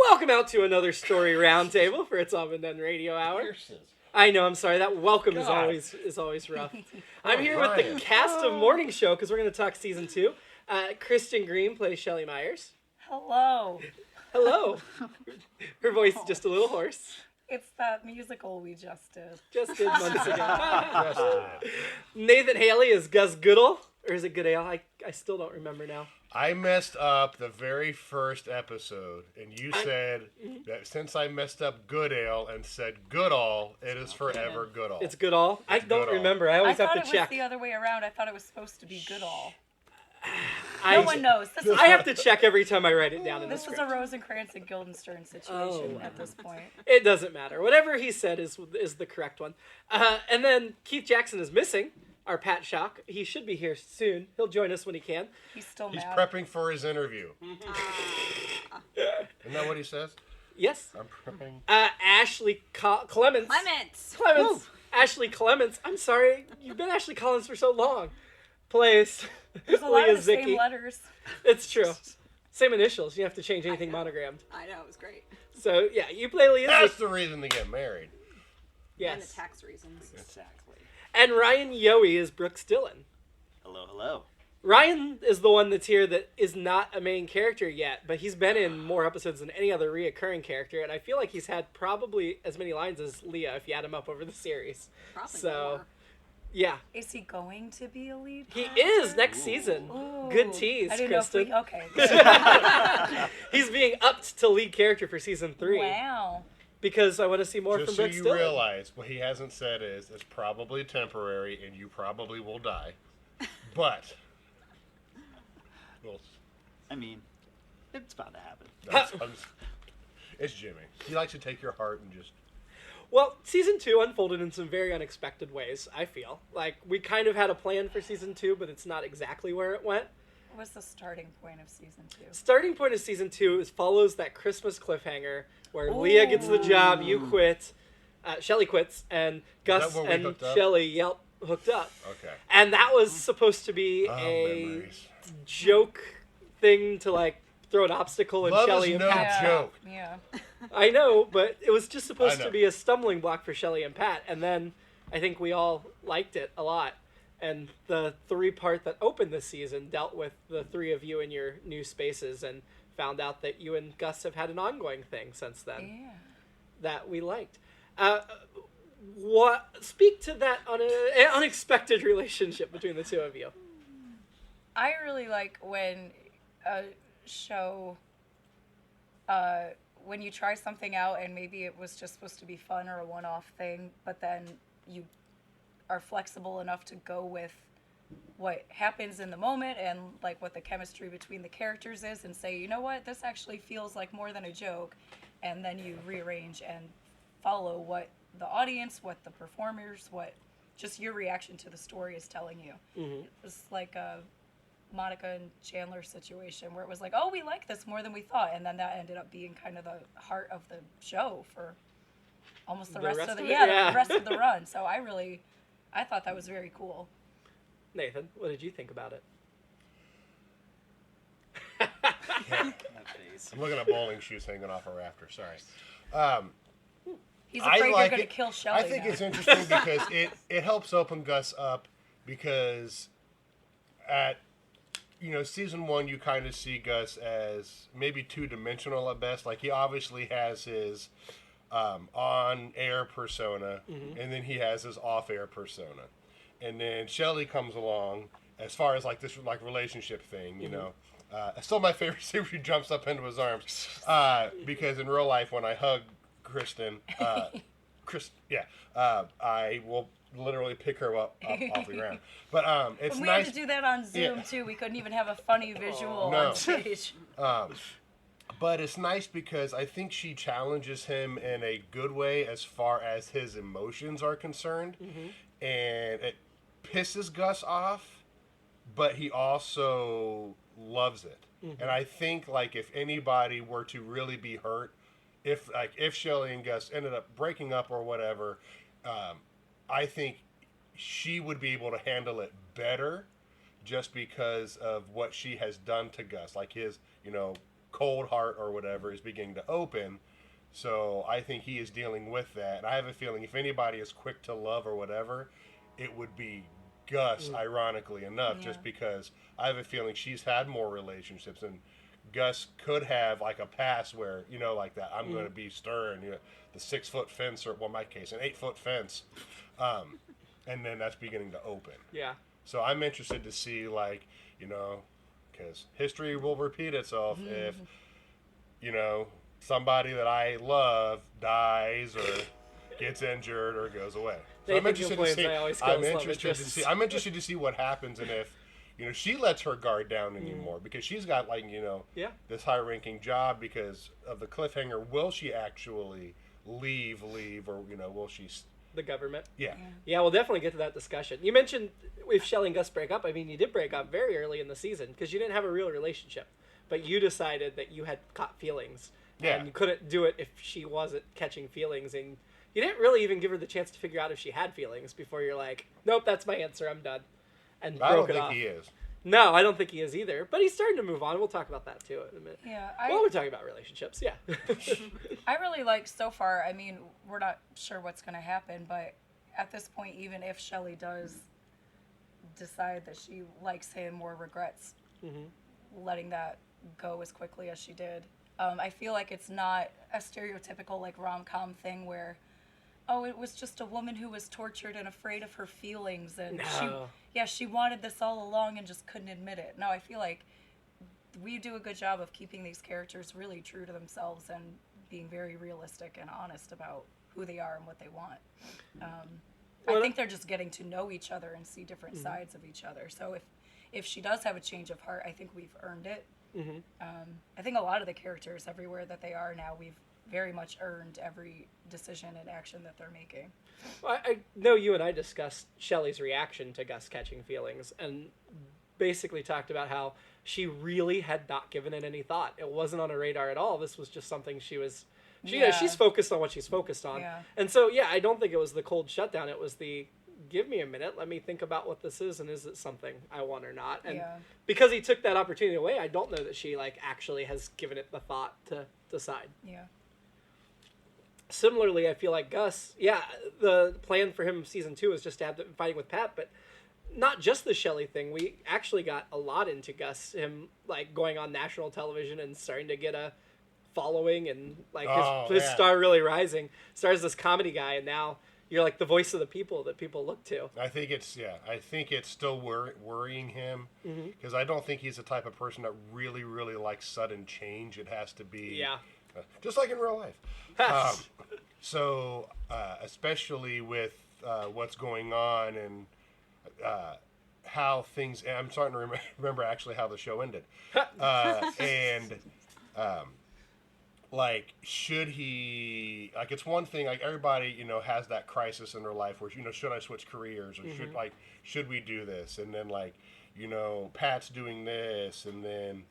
Welcome out to another story roundtable for It's All Been Done Radio Hour. I know, I'm sorry. That welcome is always rough. I'm here with the cast of Morning Show because we're going to talk season 2. Kristin Green plays Shelley Myers. Hello. Hello. Her voice is just a little hoarse. It's that musical we just did. Just did months ago. Nathan Haley is Gus Goodall. Or is it Goodale? I still don't remember now. I messed up the very first episode, and you said that since I messed up Goodale and said Goodall, it is forever Goodall. It's Goodall? I don't remember. I always have to check. I thought it was the other way around. I thought it was supposed to be Goodall. No one knows. I have to check every time I write it down in the script. This was a Rosencrantz and Guildenstern situation at this point. It doesn't matter. Whatever he said is the correct one. And then Keith Jackson is missing. Our Pat Shock. He should be here soon. He'll join us when he can. He's still He's mad. prepping for his interview. Isn't that what he says? Yes. I'm prepping. Ashley Clements. Clements. Ashley Clements. I'm sorry. You've been Ashley Collins for so long. Plays There's a lot Leah of the Zicki. same letters. It's true. Same initials. You have to change anything monogrammed. I know, it was great. So, yeah, you play Leah Zicki. That's the reason to get married. Yes. And the tax reasons. Exactly. And Ryan Yohe is Brooks Dillon. Hello, hello. Ryan is the one that's here that is not a main character yet, but he's been in more episodes than any other reoccurring character, and I feel like he's had probably as many lines as Leah if you add him up over the series. Probably more. Yeah. Is he going to be a lead? He is next season. Ooh. Good tease, I didn't know Kristin. if okay. He's being upped to lead character for season 3. Wow. Because I want to see more Just from so Brooks you Dillon. realize, what he hasn't said is, it's probably temporary, and you probably will die. But, well, I mean, it's about to happen. it's Jimmy. He likes to take your heart and just... Well, season 2 unfolded in some very unexpected ways, I feel. Like, we kind of had a plan for season 2, but it's not exactly where it went. What was the starting point of season 2? Starting point of season 2 follows that Christmas cliffhanger where Leah gets the job, you quit, Shelley quits, and Gus and Shelley hooked up. Okay. And that was supposed to be a memories. joke thing to, like, throw an obstacle in Love Shelley is and no Pat. joke. Yeah. I know, but it was just supposed I know. to be a stumbling block for Shelley and Pat, and then I think we all liked it a lot. And the 3-part that opened this season dealt with the 3 of you in your new spaces and found out that you and Gus have had an ongoing thing since then that we liked. Speak to that unexpected relationship between the 2 of you. I really like when a show, when you try something out and maybe it was just supposed to be fun or a one-off thing, but then you are flexible enough to go with what happens in the moment and like what the chemistry between the characters is and say, you know what, this actually feels like more than a joke, and then you rearrange and follow what the audience, what the performers, what just your reaction to the story is telling you. Mm-hmm. It was like a Monica and Chandler situation where it was like, oh, we like this more than we thought, and then that ended up being kind of the heart of the show for almost the rest of the rest of the run. So I thought that was very cool. Nathan, what did you think about it? That face. I'm looking at bowling shoes hanging off a rafter. Sorry. He's afraid I you're like going to it. kill Shelley. I think now. it's interesting because it helps open Gus up because at season 1 you kind of see Gus as maybe 2-dimensional at best. Like he obviously has his on-air persona, and then he has his off-air persona, and then Shelley comes along as far as like this like relationship thing, you know. Still my favorite scene where she jumps up into his arms because in real life when I hug Kristin, I will literally pick her up off the ground. But it's we nice. had to do that on Zoom too. We couldn't even have a funny visual on stage. But it's nice because I think she challenges him in a good way as far as his emotions are concerned. And it pisses Gus off, but he also loves it. And I think like if anybody were to really be hurt, if Shelley and Gus ended up breaking up or whatever, I think she would be able to handle it better just because of what she has done to Gus. Like his, cold heart or whatever is beginning to open. So I think he is dealing with that. And I have a feeling if anybody is quick to love or whatever, it would be Gus, ironically enough, just because I have a feeling she's had more relationships, and Gus could have like a past where, like that, I'm going to be stern, the 6-foot fence, or well, in my case, an 8-foot fence. And then that's beginning to open. Yeah. So I'm interested to see, like, because history will repeat itself if, somebody that I love dies or gets injured or goes away. So I'm interested to see. I'm interested to see what happens, and if she lets her guard down anymore, because she's got this high-ranking job because of the cliffhanger. Will she actually leave, or will she? The government. Yeah. Yeah, we'll definitely get to that discussion. You mentioned if Shelley and Gus break up. I mean, you did break up very early in the season because you didn't have a real relationship, but you decided that you had caught feelings. Yeah. And you couldn't do it if she wasn't catching feelings, and you didn't really even give her the chance to figure out if she had feelings before you're like, nope, that's my answer, I'm done. And I don't broke it think off. he is. No, I don't think he is either, but he's starting to move on. We'll talk about that too in a minute. Yeah. Well, we're talking about relationships, yeah. I really like so far, I mean, we're not sure what's going to happen, but at this point, even if Shelley does decide that she likes him or regrets letting that go as quickly as she did, I feel like it's not a stereotypical like rom-com thing where, oh, it was just a woman who was tortured and afraid of her feelings, and she wanted this all along and just couldn't admit it. No, I feel like we do a good job of keeping these characters really true to themselves and being very realistic and honest about who they are and what they want. I think they're just getting to know each other and see different sides of each other. So if she does have a change of heart, I think we've earned it. I think a lot of the characters everywhere that they are now, we've very much earned every decision and action that they're making. Well, I know you and I discussed Shelley's reaction to Gus catching feelings and basically talked about how she really had not given it any thought. It wasn't on her radar at all. This was just something she's focused on what she's focused on. Yeah. And so, I don't think it was the cold shutdown. It was the, give me a minute, let me think about what this is, and is it something I want or not? And because he took that opportunity away, I don't know that she actually has given it the thought to decide. Yeah. Similarly, I feel like Gus, the plan for him season 2 is just to have the fighting with Pat, but not just the Shelley thing. We actually got a lot into Gus, him going on national television and starting to get a following, and his star really rising. Stars this comedy guy, and now you're like the voice of the people that people look to. I think it's still worrying him, because I don't think he's the type of person that really, really likes sudden change. It has to be just like in real life. So especially with what's going on and how things, I'm starting to remember actually how the show ended. Should he, it's one thing, everybody, has that crisis in their life where, should I switch careers, or should we do this? And then, Pat's doing this, and then,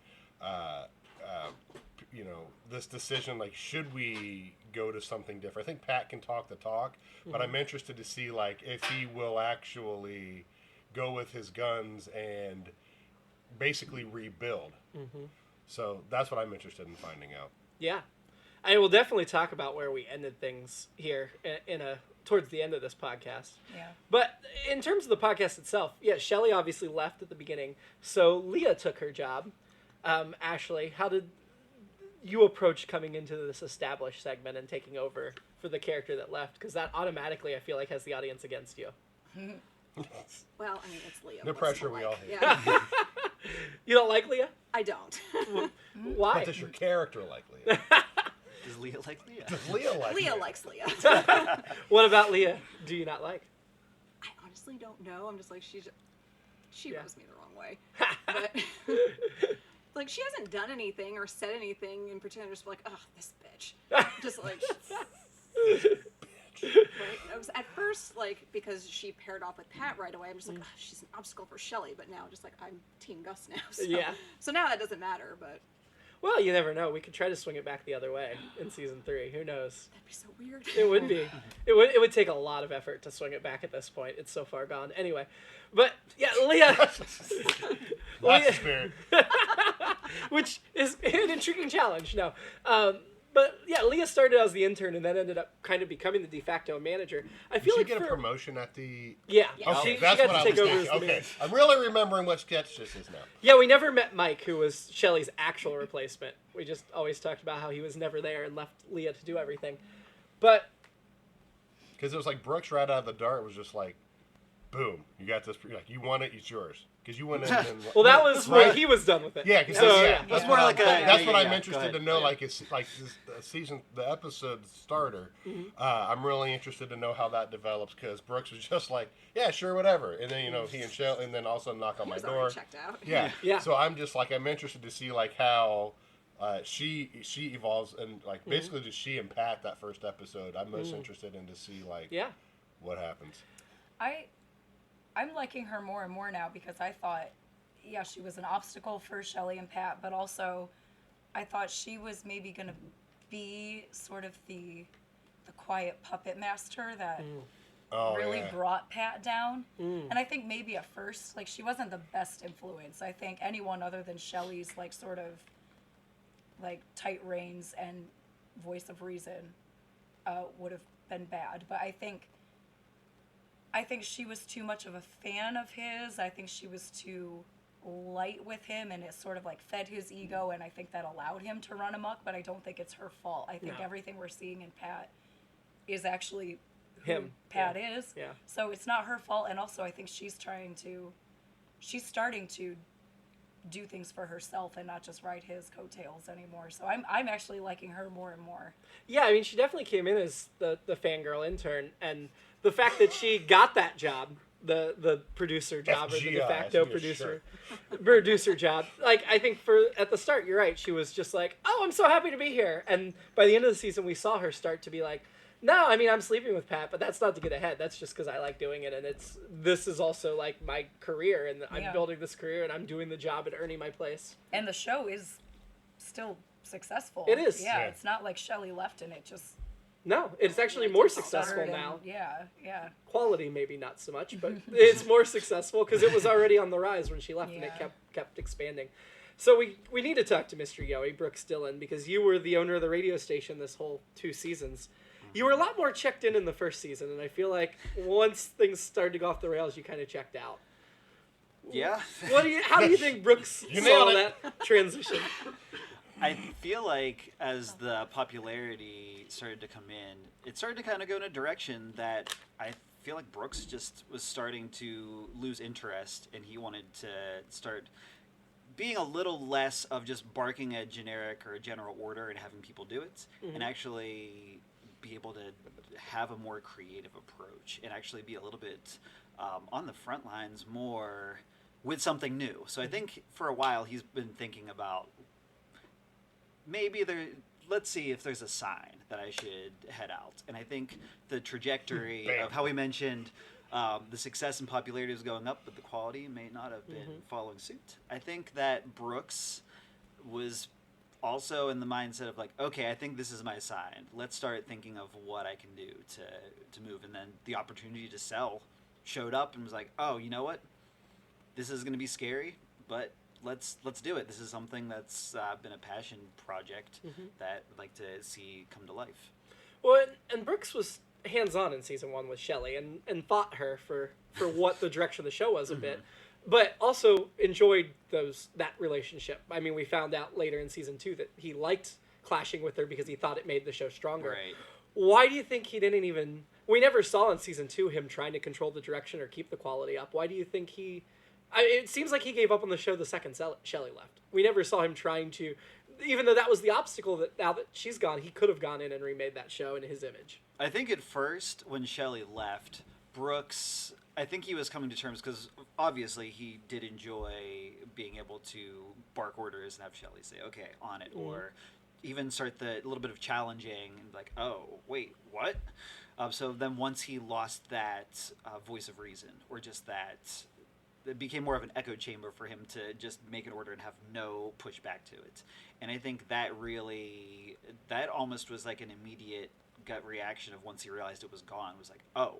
this decision, should we go to something different? I think Pat can talk the talk, but I'm interested to see, if he will actually go with his guns and basically rebuild. So that's what I'm interested in finding out. Yeah. I will definitely talk about where we ended things here towards the end of this podcast. Yeah. But in terms of the podcast itself, Shelley obviously left at the beginning, so Leah took her job. Ashley, how did you approach coming into this established segment and taking over for the character that left? Because that automatically, I feel like, has the audience against you. Well, I mean, it's Leah. The pressure we all hate. Yeah. You don't like Leah? I don't. Why? What does your character like Leah? Does Leah like Leah? Does Leah like Leah Leah? likes Leah. What about Leah do you not like? I honestly don't know. I'm just like, she rubs me the wrong way. But she hasn't done anything or said anything in particular. Just like, oh, this bitch. Just like, right? At first, because she paired off with Pat right away, I'm just like, oh, she's an obstacle for Shelley. But now, just I'm Team Gus now. So. Yeah. So now that doesn't matter, but. Well, you never know. We could try to swing it back the other way in season 3. Who knows? That'd be so weird. It would be. It would take a lot of effort to swing it back at this point. It's so far gone. Anyway, but Leah. That's the spirit. which is an intriguing challenge. No, but yeah, Leah started as the intern and then ended up kind of becoming the de facto manager. I feel Did like she get a promotion at the? Yeah, Okay, she that's got what to I take was over thinking. as the Okay, manager. I'm really remembering what sketch this is now. Yeah, we never met Mike, who was Shelley's actual replacement. We just always talked about how he was never there and left Leah to do everything. But because it was like Brooks right out of the dart was just like, boom, you got this. Like you want it, it's yours. Because you went in. And, well, that was right? when he was done with it. Yeah, because That's more like that's a. what I'm yeah, interested to know. Like it's like the episode starter. I'm really interested to know how that develops because Brooks was just like, yeah, sure, whatever, and then he and Shell, and then also knock on He my was door. already checked out. Yeah. So I'm just like I'm interested to see like how she evolves and like basically just she and Pat that first episode. I'm most interested in to see like what happens. I'm liking her more and more now because I thought, yeah, she was an obstacle for Shelley and Pat, but also I thought she was maybe going to be sort of the quiet puppet master that really brought Pat down. And I think maybe at first, like, she wasn't the best influence. I think anyone other than Shelley's, like, sort of, like, tight reins and voice of reason would have been bad. But I think she was too much of a fan of his. I think she was too light with him, and it sort of like fed his ego, and I think that allowed him to run amok, but I don't think it's her fault. I think everything we're seeing in Pat is actually who Pat is. Yeah. So it's not her fault, and also I think she's starting to do things for herself and not just ride his coattails anymore. So I'm actually liking her more and more. Yeah, I mean, she definitely came in as the fangirl intern, and the fact that she got that job, the producer job, or the de facto producer job, like, I think at the start, you're right, she was just like, oh, I'm so happy to be here. And by the end of the season, we saw her start to be like, no, I mean, I'm sleeping with Pat, but that's not to get ahead. That's just because I like doing it, and this is also like my career, and I'm building this career, and I'm doing the job and earning my place. And the show is still successeful. It is. Yeah, it's not like Shelley left and it just... No, it's actually more successful now. Yeah. Quality maybe not so much, but it's more successful because it was already on the rise when she left, and it kept expanding. So we need to talk to Mr. Yohe, Brooks Dillon, because you were the owner of the radio station this whole 2 seasons. You were a lot more checked in the first season, and I feel like once things started to go off the rails, you kind of checked out. Yeah. How do you think Brooks saw that transition? I feel like as the popularity started to come in, it started to kind of go in a direction that I feel like Brooks just was starting to lose interest, and he wanted to start being a little less of just barking a generic or a general order and having people do it, and actually be able to have a more creative approach and actually be a little bit on the front lines more with something new. So I think for a while he's been thinking about let's see if there's a sign that I should head out. And I think the trajectory of how we mentioned the success and popularity was going up, but the quality may not have been following suit. I think that Brooks was also in the mindset of like, okay, I think this is my sign. Let's start thinking of what I can do to move. And then the opportunity to sell showed up and was like, oh, you know what? This is going to be scary, but let's do it. This is something that's been a passion project that I'd like to see come to life. Well, and Brooks was hands-on in season 1 with Shelley and fought her for what the direction of the show was a bit, but also enjoyed that relationship. I mean, we found out later in season 2 that he liked clashing with her because he thought it made the show stronger. Right. Why do you think he didn't even... We never saw in season 2 him trying to control the direction or keep the quality up. Why do you think it seems like he gave up on the show the second Shelley left. We never saw him trying to... Even though that was the obstacle that now that she's gone, he could have gone in and remade that show in his image. I think at first, when Shelley left, Brooks, I think he was coming to terms because obviously he did enjoy being able to bark orders and have Shelley say, okay, on it, or even start the little bit of challenging and like, oh, wait, what? So then once he lost that voice of reason, or just that, it became more of an echo chamber for him to just make an order and have no pushback to it. And I think that almost was like an immediate gut reaction of once he realized it was gone, was like, oh,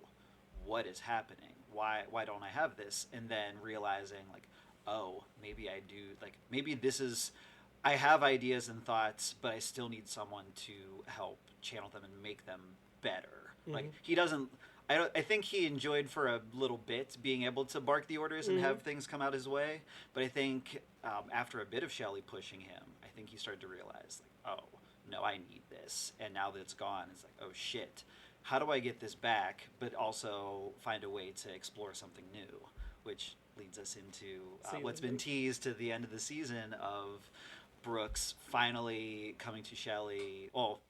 what is happening? Why don't I have this? And then realizing like, oh, maybe I do, like, maybe this is, I have ideas and thoughts, but I still need someone to help channel them and make them better. Like, he doesn't, I think he enjoyed for a little bit being able to bark the orders and have things come out his way, but I think after a bit of Shelley pushing him, I think he started to realize, like, oh, no, I need this, and now that it's gone, it's like, oh, shit. How do I get this back, but also find a way to explore something new? Which leads us into what's been teased to the end of the season of Brooks finally coming to Shelley. Well,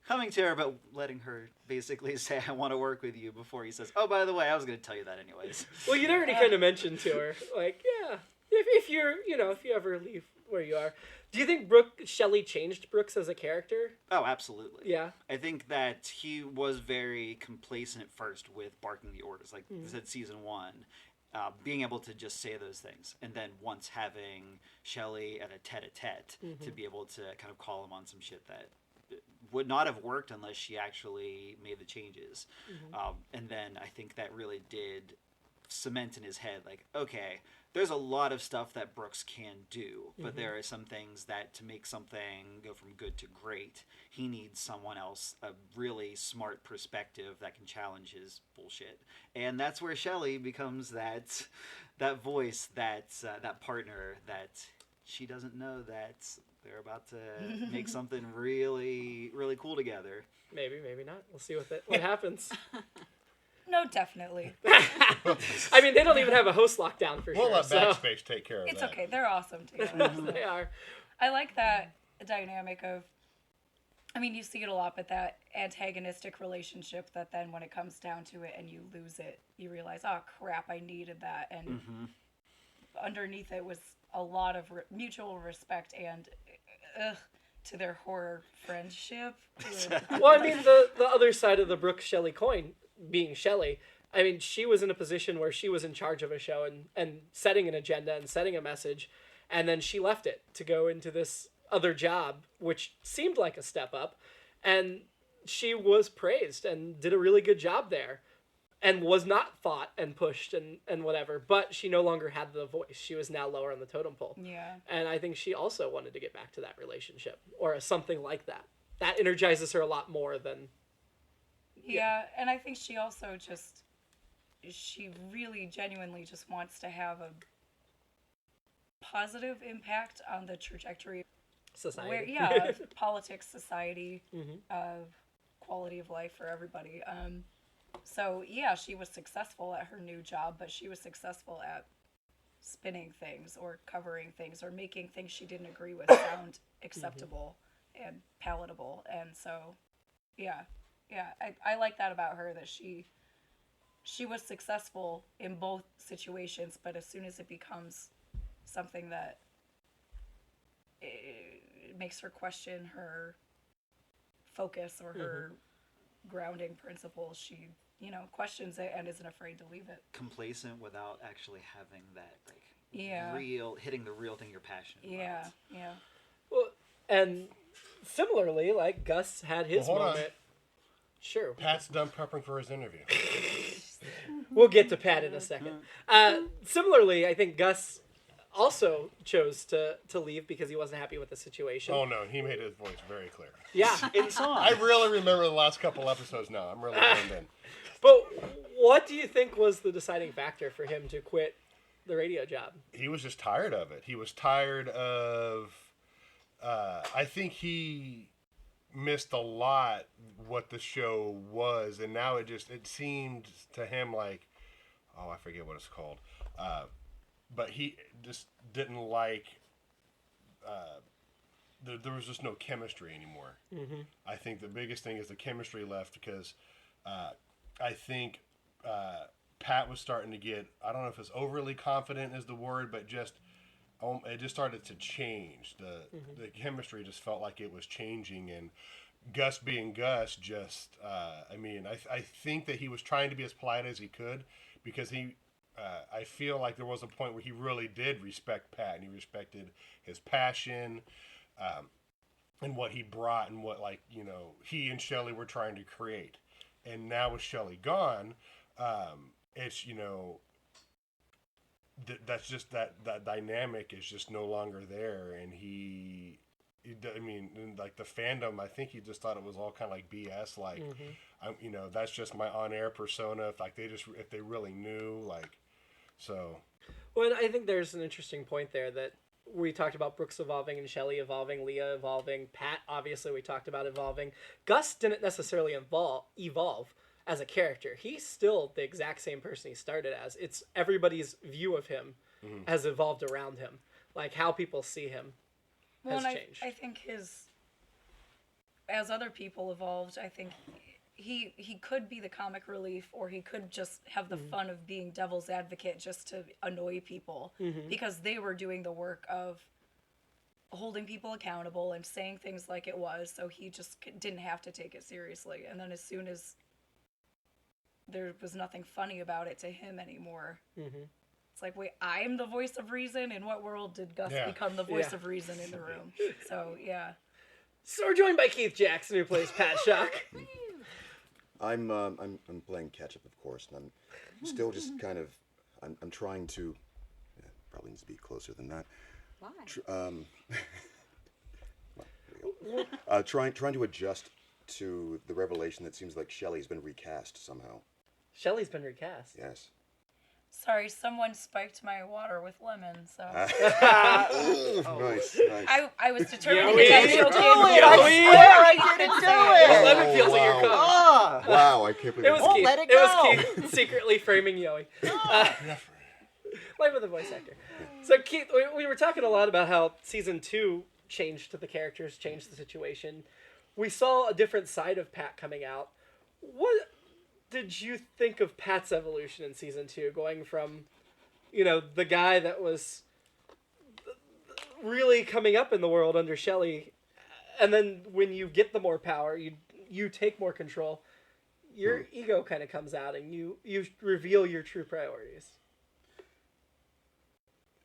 coming to her, but letting her basically say, I want to work with you, before he says, oh, by the way, I was going to tell you that anyways. Well, you'd already kind of mentioned to her, like, yeah, if you're, if you ever leave where you are. Do you think Shelley changed Brooks as a character? Oh, absolutely. Yeah. I think that he was very complacent at first with barking the orders, like I said, season 1. Being able to just say those things, and then once having Shelley at a tete-a-tete to be able to kind of call him on some shit that would not have worked unless she actually made the changes. And then I think that really did cement in his head, like, okay, there's a lot of stuff that Brooks can do, but there are some things that to make something go from good to great, he needs someone else, a really smart perspective that can challenge his bullshit. And that's where Shelley becomes that voice, that partner that she doesn't know that they're about to make something really, really cool together. Maybe not. We'll see what happens. No, definitely. I mean, they don't even have a host lockdown for sure. We'll let Backspace take care of that. It's okay. They're awesome together. They are. I like that dynamic of, I mean, you see it a lot, but that antagonistic relationship that then when it comes down to it and you lose it, you realize, oh, crap, I needed that. And underneath it was a lot of mutual respect and to their horror friendship. Well, I mean, the other side of the Brooke Shelley coin being Shelley, I mean, she was in a position where she was in charge of a show and setting an agenda and setting a message, and then she left it to go into this other job, which seemed like a step up, and she was praised and did a really good job there and was not fought and pushed and whatever, but she no longer had the voice. She was now lower on the totem pole. Yeah. And I think she also wanted to get back to that relationship or something like that. That energizes her a lot more than... Yeah, and I think she also she really genuinely just wants to have a positive impact on the trajectory Society. of politics, society, of quality of life for everybody. So yeah, she was successful at her new job, but she was successful at spinning things or covering things or making things she didn't agree with sound acceptable and palatable. And so, yeah, I like that about her, that she was successful in both situations, but as soon as it becomes something that it makes her question her focus or her grounding principles, she, questions it and isn't afraid to leave it. Complacent without actually having that, hitting the real thing you're passionate about. Yeah. Well, and similarly, like, Gus had his moment. On. Sure. Pat's done prepping for his interview. We'll get to Pat in a second. Similarly, I think Gus also chose to leave because he wasn't happy with the situation. Oh, no. He made his voice very clear. Yeah. In song. I really remember the last couple episodes now. I'm really honed in. But what do you think was the deciding factor for him to quit the radio job? He was just tired of it. He was tired of... I think he missed a lot what the show was, and now it seemed to him like, I forget what it's called, but he just didn't like there was just no chemistry anymore. I think the biggest thing is the chemistry left, because I think Pat was starting to get, I don't know if it's overly confident is the word, but just it just started to change. The chemistry just felt like it was changing, and Gus being Gus just, I think that he was trying to be as polite as he could, because I feel like there was a point where he really did respect Pat, and he respected his passion, and what he brought, and what, he and Shelley were trying to create. And now with Shelley gone, it's, that's just that dynamic is just no longer there, and I mean, like the fandom, I think he just thought it was all kind of like BS. Like, that's just my on-air persona. If they really knew, like, so. Well, I think there's an interesting point there that we talked about Brooks evolving and Shelley evolving, Leah evolving, Pat, obviously we talked about evolving. Gus didn't necessarily evolve as a character. He's still the exact same person he started as. It's everybody's view of him has evolved around him. Like, how people see him has changed. I think as other people evolved, I think he could be the comic relief, or he could just have the fun of being devil's advocate just to annoy people, because they were doing the work of holding people accountable and saying things like it was, so he just didn't have to take it seriously. And then as soon as there was nothing funny about it to him anymore, it's like, wait, I'm the voice of reason? In what world did Gus become the voice of reason in the room? So, yeah. So we're joined by Keith Jackson, who plays Pat Shock. I'm playing catch up, of course, and I'm still just kind of I'm trying to probably needs to be closer than that. Why? Trying to adjust to the revelation that seems like Shelley's been recast somehow. Shelley's been recast. Yes. Sorry, someone spiked my water with lemon, so... Nice. I was determined Yohe, to tell you, Yohe. I didn't do Well, lemon feels in your cup. Ah! Wow, I can't believe It was Keith. let it It was go. Keith secretly framing Yohe. Like with a voice actor. So Keith, we were talking a lot about how season 2 changed the characters, changed the situation. We saw a different side of Pat coming out. What did you think of Pat's evolution in season 2, going from, the guy that was really coming up in the world under Shelley, and then when you get the more power, you take more control, your ego kind of comes out, and you reveal your true priorities.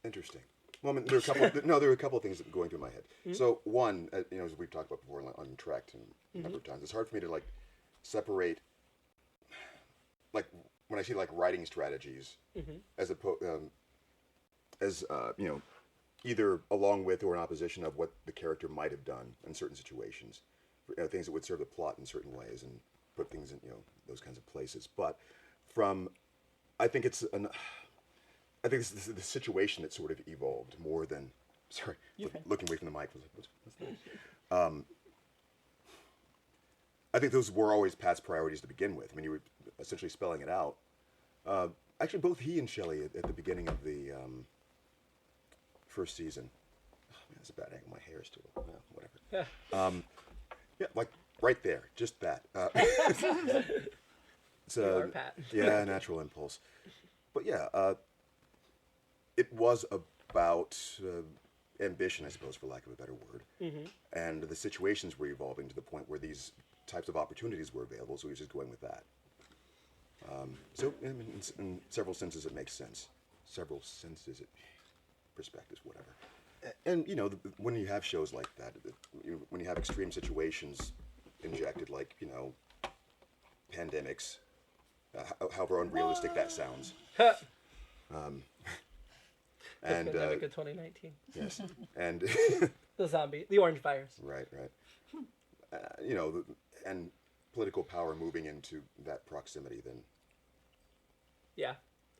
Interesting. Well, I mean, there were a couple of things that were going through my head. So one, as we've talked about before on Tracked a number of times, it's hard for me to separate, when I see writing strategies as either along with or in opposition of what the character might have done in certain situations, things that would serve the plot in certain ways and put things in those kinds of places. But I think it's the situation that sort of evolved more than. Sorry, looking away from the mic. I think those were always Pat's priorities to begin with. I mean, you were essentially spelling it out. Actually, both he and Shelley at the beginning of the first season. Oh, man, that's a bad angle. My hair is still whatever. Yeah, right there, just that. You are Pat. Yeah, natural impulse. But yeah, it was about ambition, I suppose, for lack of a better word. And the situations were evolving to the point where these types of opportunities were available, so he was just going with that. So, I mean, in several senses, it makes sense. Several senses, perspectives, whatever. And, when you have shows like that, when you have extreme situations injected, pandemics, however unrealistic that sounds. And pandemic of 2019. Yes. And the orange virus. Right. And political power moving into that proximity, then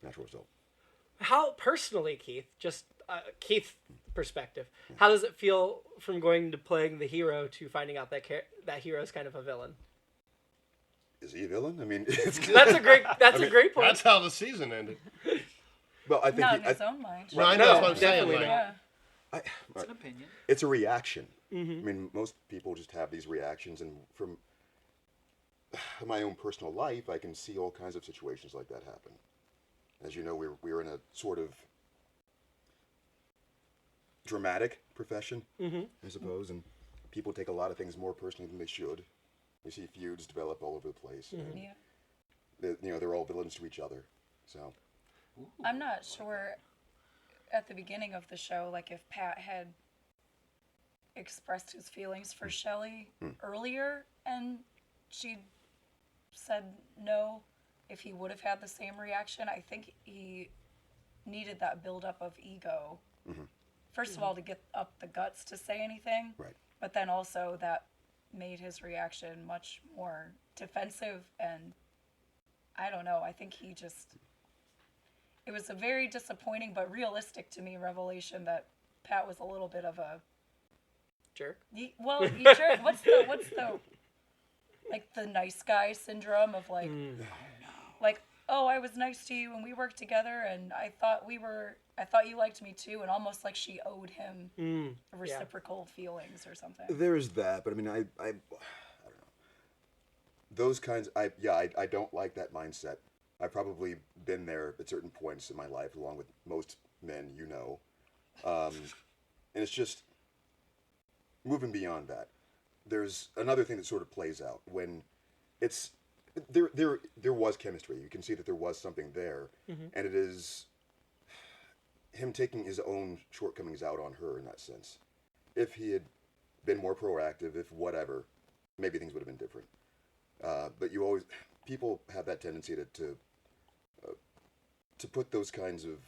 natural result. How personally, Keith, just Keith's perspective, how does it feel from going to playing the hero to finding out that hero is kind of a villain? Is he a villain? I mean, that's a great point. That's how the season ended. Well, I think Not in his own mind. No, I know that's what I'm saying. definitely not. Yeah. It's an opinion. It's a reaction. I mean, most people just have these reactions, and from my own personal life, I can see all kinds of situations like that happen. As you know, we're in a sort of dramatic profession, I suppose, and people take a lot of things more personally than they should. You see feuds develop all over the place. And they're all villains to each other. So I'm not sure at the beginning of the show, if Pat had expressed his feelings for Shelley earlier and she said no, if he would have had the same reaction. I think he needed that buildup of ego. Mm-hmm. First of all, to get up the guts to say anything, Right. but then also that made his reaction much more defensive, and I don't know, I think he just, it was a very disappointing but realistic to me revelation that Pat was a little bit of a Jerk. what's the like the nice guy syndrome of like like, oh, I was nice to you and we worked together and I thought you liked me too, and almost like she owed him reciprocal feelings or something. There's that, but I mean, I don't know. Those kinds, I don't like that mindset. I've probably been there at certain points in my life, along with most men, and it's just moving beyond that. There's another thing that sort of plays out when it's there was chemistry. You can see that there was something there, and it is him taking his own shortcomings out on her in that sense. If he had been more proactive, if whatever, maybe things would have been different. But people have that tendency to put those kinds of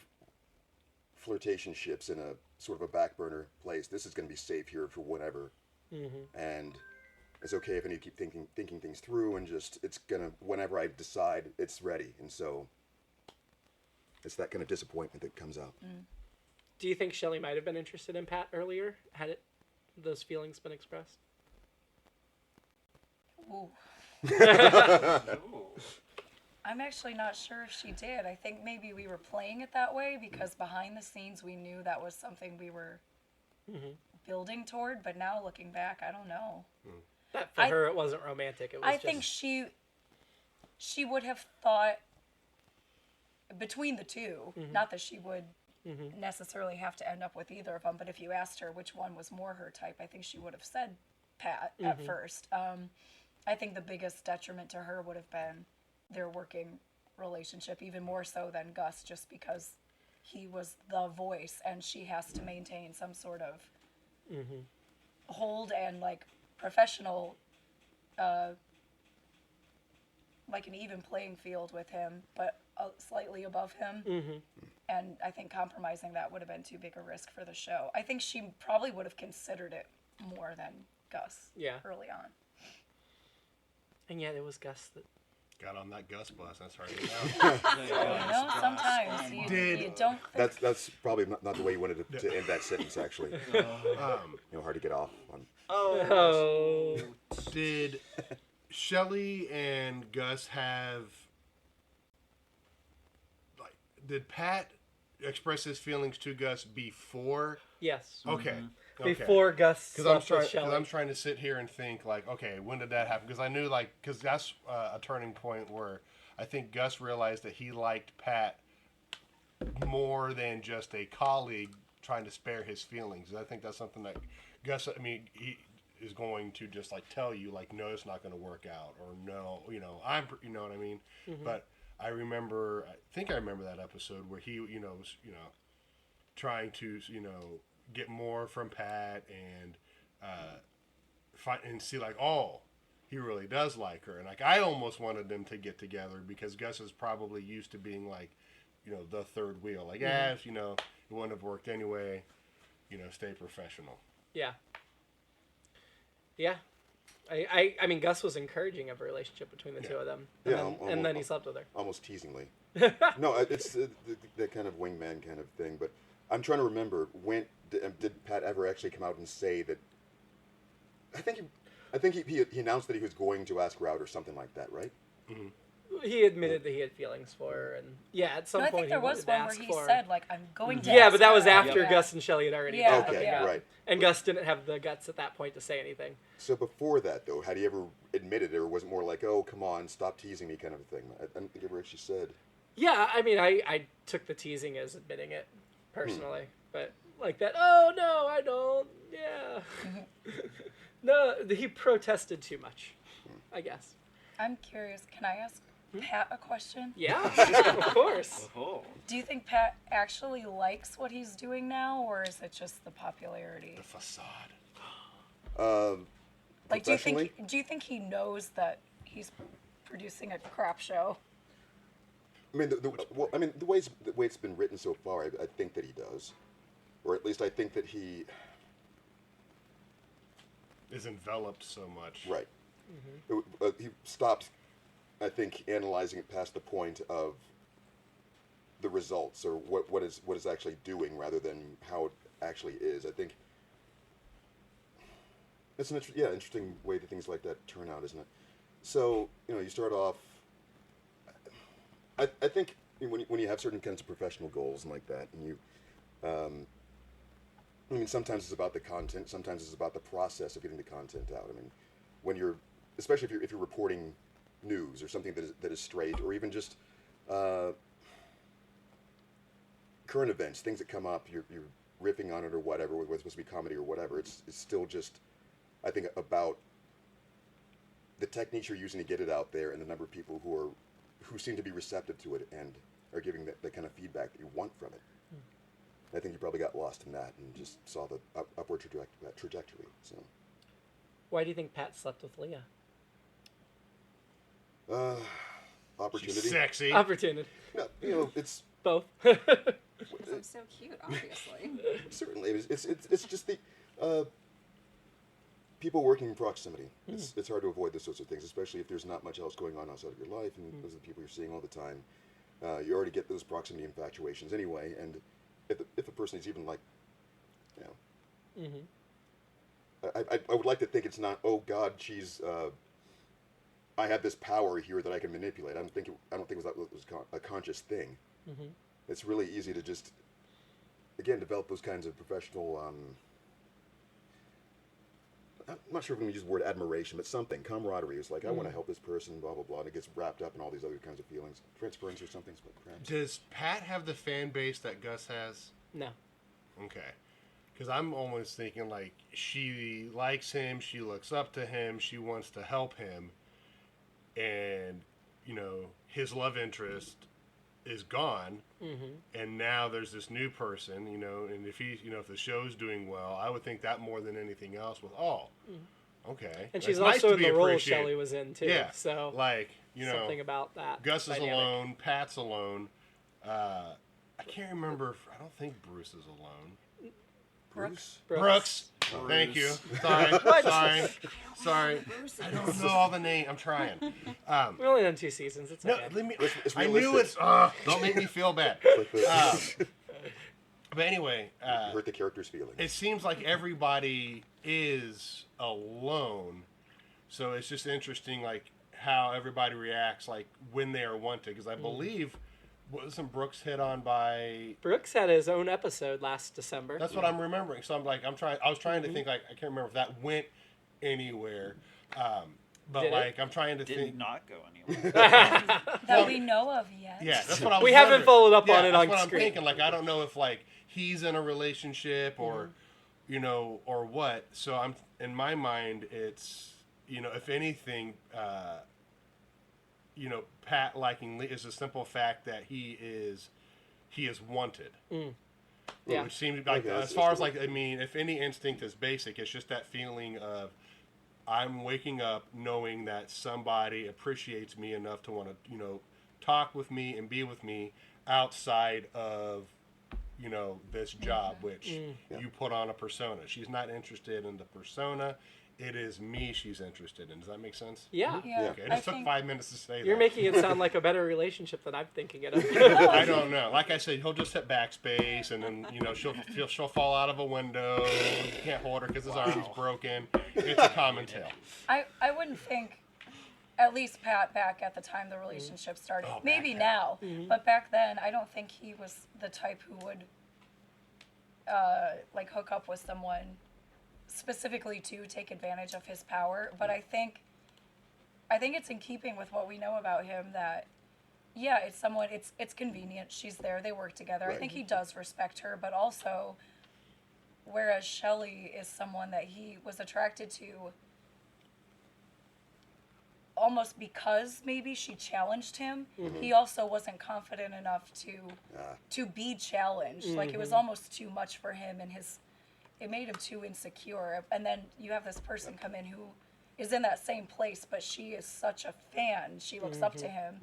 flirtation ships in a sort of a back burner place. This is going to be safe here for whatever, and it's okay if I need to keep thinking things through, and just it's gonna whenever I decide it's ready, and so it's that kind of disappointment that comes out. Do you think Shelley might have been interested in Pat earlier? Had those feelings been expressed? Ooh. I'm actually not sure if she did. I think maybe we were playing it that way because behind the scenes we knew that was something we were building toward, but now looking back, I don't know. That for her it wasn't romantic. It was think she would have thought between the two, not that she would necessarily have to end up with either of them, but if you asked her which one was more her type, I think she would have said Pat at first. I think the biggest detriment to her would have been their working relationship, even more so than Gus, just because he was the voice and she has to maintain some sort of hold and like professional, like an even playing field with him, but slightly above him. And I think compromising that would have been too big a risk for the show. I think she probably would have considered it more than Gus early on. And yet it was Gus that got on that Gus bus. That's hard to Sometimes you don't think... That's probably not the way you wanted to end that sentence, actually. Hard to get off on. Did Shelley and Gus have... Did Pat express his feelings to Gus before? Yes. Okay. Before Gus slept with Shelley. Because I'm trying to sit here and think, like, okay, when did that happen? Because I knew, like, because that's a turning point where I think Gus realized that he liked Pat more than just a colleague trying to spare his feelings. And I think that's something that Gus, he is going to just, like, tell you, like, no, it's not going to work out, or no, you know what I mean? But I think I remember that episode where he, was, trying to, get more from Pat and find and see like, oh, he really does like her. And like I almost wanted them to get together because Gus is probably used to being like, the third wheel. Like, it wouldn't have worked anyway. Stay professional. Yeah. Yeah. I mean, Gus was encouraging of a relationship between the two of them. And then he slept with her. Almost teasingly. No, it's that kind of wingman kind of thing. But I'm trying to remember, when did Pat ever actually come out and say that? I think he announced that he was going to ask her out or something like that, right? He admitted that he had feelings for her, and at some point I think there was one where he said, like, I'm going to ask but that was after Gus and Shelley had already done it. Okay, right. And Gus didn't have the guts at that point to say anything. So before that, though, had he ever admitted it, or was it more like, oh, come on, stop teasing me kind of a thing? I don't think he ever actually said. Yeah, I mean, I took the teasing as admitting it, personally. But like that, oh, no, I don't, No, he protested too much, I guess. I'm curious, can I ask Pat a question? Yeah, of course. Do you think Pat actually likes what he's doing now, or is it just the popularity? The facade. Like, do you think he knows that he's producing a crap show? I mean, the way it's been written so far, I think that he does, or at least I think that he is enveloped so much. Right. He stopped, I think, analyzing it past the point of the results or what is actually doing rather than how it actually is. I think it's an interesting way that things like that turn out, isn't it? So you start off. I think when you have certain kinds of professional goals and like that, and you, I mean, sometimes it's about the content, sometimes it's about the process of getting the content out. I mean, when you're, especially if you're reporting news or something that is straight, or even just current events, things that come up, you're riffing on it or whatever, whether it's supposed to be comedy or whatever. It's still just, I think, about the techniques you're using to get it out there and the number of people who seem to be receptive to it and are giving the kind of feedback that you want from it. I think you probably got lost in that and just saw the upward trajectory. So, Why do you think Pat slept with Leah? Opportunity. She's sexy. Opportunity. No, it's Both. I'm so cute, obviously. certainly it's just the people working in proximity. It's hard to avoid those sorts of things, especially if there's not much else going on outside of your life, and those are the people you're seeing all the time. You already get those proximity infatuations anyway, and if a person is even like, I would like to think it's not, oh God, she's I have this power here that I can manipulate. I don't think it was a conscious thing. It's really easy to just, again, develop those kinds of professional. I'm not sure if I'm going to use the word admiration, but something, camaraderie. It's like, I want to help this person, blah, blah, blah, and it gets wrapped up in all these other kinds of feelings. Transference or something, perhaps. Does Pat have the fan base that Gus has? No. Okay. Because I'm almost thinking, like, she likes him, she looks up to him, she wants to help him, and, his love interest is gone, and now there's this new person, and if if the show's doing well, I would think that more than anything else with, okay. And she's It's nice also to in be the role appreciated. Shelley was in, too. Yeah, So, like, something about that. Gus is dynamic. alone, Pat's alone, I can't remember, I don't think Bruce is alone. Bruce? Brooks. Thank you. Sorry. I don't know all the names. I'm trying. We only done 2 seasons. It's No, okay. It's I knew realistic. it's. Don't make me feel bad. But anyway, You hurt the character's feelings. it seems like everybody is alone, so it's just interesting, like how everybody reacts, like when they are wanted. Because I believe wasn't Brooks hit on by. Brooks had his own episode last December. That's what I'm remembering. So I was trying to think, like, I can't remember if that went anywhere. But Did it? like I'm trying to Did think. not go anywhere. That we know of yet. Yeah, that's what I was. We haven't wondering. followed up on it that's on what screen. I'm thinking. Like, I don't know if like he's in a relationship or, or what. So I'm in my mind, it's if anything, Pat liking Lee is a simple fact that he is wanted. Yeah. Which seems like Okay, as far as like, I mean, if any instinct is basic, it's just that feeling of I'm waking up knowing that somebody appreciates me enough to want to, talk with me and be with me outside of, this job, which you put on a persona. She's not interested in the persona. It is me she's interested in. Does that make sense? Yeah. Yeah. Okay, it I just took think- 5 minutes to say You're that. making it sound like a better relationship than I'm thinking it of. I don't know. Like I said, he'll just hit backspace, and then she'll fall out of a window. You can't hold her because his arm's broken. It's a common tale. I wouldn't think, at least Pat back at the time the relationship started, Oh, maybe back now, but back then I don't think he was the type who would like hook up with someone specifically to take advantage of his power. But I think it's in keeping with what we know about him that it's someone, it's convenient, she's there, they work together. I Right. think he does respect her, but also whereas Shelley is someone that he was attracted to almost because maybe she challenged him, he also wasn't confident enough to be challenged. Like it was almost too much for him, and it made him too insecure. And then you have this person come in who is in that same place, but she is such a fan. She looks up to him.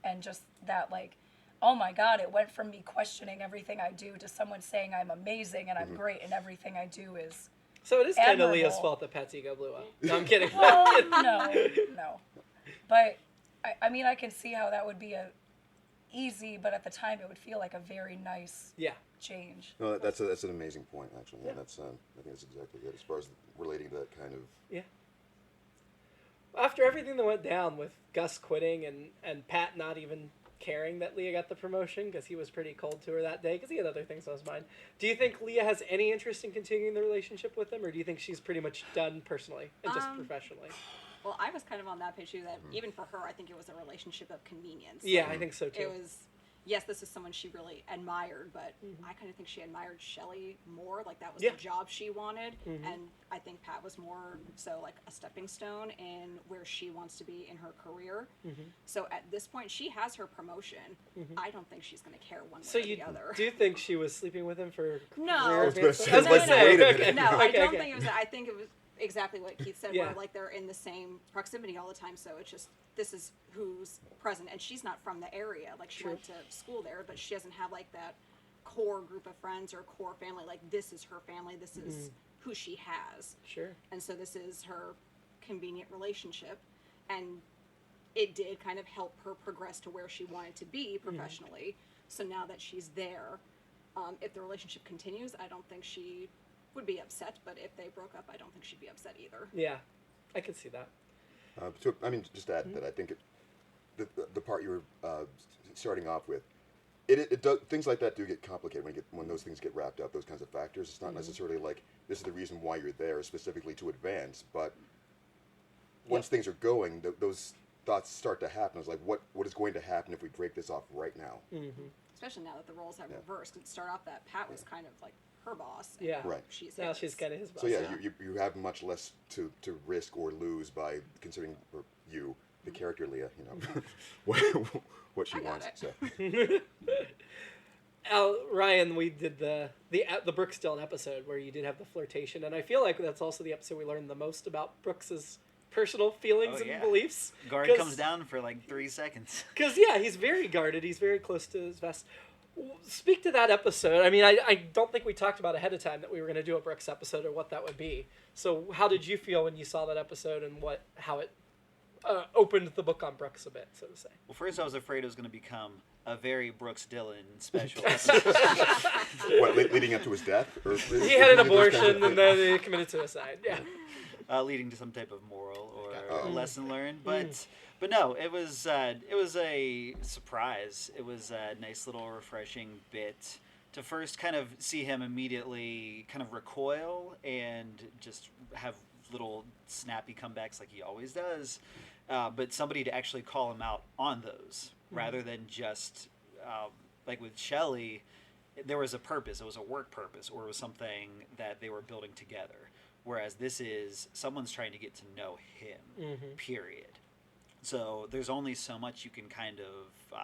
and just that, like, oh my God, it went from me questioning everything I do to someone saying I'm amazing and I'm great and everything I do is So it is kind of admirable. Leah's fault that Pat's ego blew up. No, I'm kidding. Well, no. But, I mean, I can see how that would be easy, but at the time it would feel like a very nice Yeah. change. No, that's an amazing point, actually. Yeah, that's I think that's exactly it as far as relating to that kind of. Yeah. After everything that went down with Gus quitting and Pat not even caring that Leah got the promotion because he was pretty cold to her that day because he had other things on his mind. Do you think Leah has any interest in continuing the relationship with him, or do you think she's pretty much done personally and just professionally? Well, I was kind of on that page too, that even for her, I think it was a relationship of convenience. Yeah, I think so too. It was, yes, this is someone she really admired, but I kind of think she admired Shelley more. Like, that was the job she wanted. And I think Pat was more so like a stepping stone in where she wants to be in her career. So at this point, she has her promotion. I don't think she's going to care one way So or you the other. do think she was sleeping with him for No. career I was gonna say, advancement? like, wait a minute. Okay. No, I Okay, don't okay. think it was that. I think it was exactly what Keith said, Yeah. where like they're in the same proximity all the time, so it's just, this is who's present. And she's not from the area. Like, she went to school there, but she doesn't have like that core group of friends or core family. Like, this is her family, this is who she has. Sure. And so this is her convenient relationship, and it did kind of help her progress to where she wanted to be professionally. So now that she's there, if the relationship continues, I don't think she would be upset, but if they broke up, I don't think she'd be upset either. Yeah, I can see that. So, I mean, just to add that, I think the part you were starting off with, it does, things like that do get complicated when those things get wrapped up, those kinds of factors. It's not necessarily like this is the reason why you're there specifically to advance, but once things are going, those thoughts start to happen. It's like, what is going to happen if we break this off right now? Especially now that the roles have reversed. It started off that Pat was kind of like her boss. And Yeah. Right. She's Now his. she's kind of his boss. So yeah, you have much less to risk or lose by considering you, the character Leah, what she I got wants. it. So. Ryan, we did the Brookstone episode where you did have the flirtation, and I feel like that's also the episode we learned the most about Brooks's personal feelings and beliefs. Guard comes down for like 3 seconds. Because, yeah, he's very guarded. He's very close to his vest. Speak to that episode. I mean, I don't think we talked about ahead of time that we were going to do a Brooks episode or what that would be. So how did you feel when you saw that episode and how it opened the book on Brooks a bit, so to say? Well, first I was afraid it was going to become a very Brooks Dillon special. What, leading up to his death? Or, He had an abortion and then he committed suicide. Yeah. Leading to some type of moral or lesson learned, but no, it was a surprise. It was a nice little refreshing bit to first kind of see him immediately kind of recoil and just have little snappy comebacks like he always does, but somebody to actually call him out on those rather than just like with Shelley, there was a purpose. It was a work purpose, or it was something that they were building together. Whereas this is someone's trying to get to know him, period. So there's only so much you can kind of